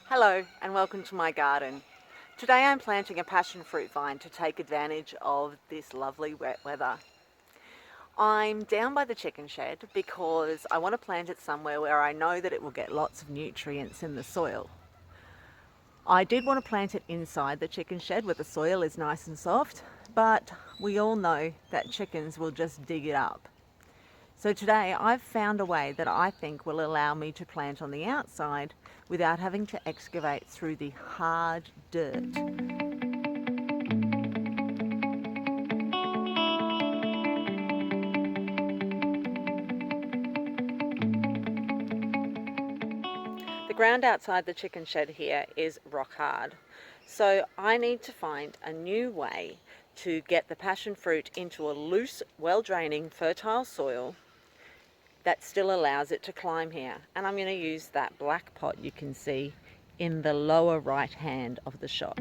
Hello and welcome to my garden. Today I'm planting a passion fruit vine to take advantage of this lovely wet weather. I'm down by the chicken shed because I want to plant it somewhere where I know that it will get lots of nutrients in the soil. I did want to plant it inside the chicken shed where the soil is nice and soft, but we all know that chickens will just dig it up. So today I've found a way that I think will allow me to plant on the outside without having to excavate through the hard dirt. The ground outside the chicken shed here is rock hard. So I need to find a new way to get the passion fruit into a loose, well-draining, fertile soil that still allows it to climb here. And I'm going to use that black pot you can see in the lower right hand of the shot.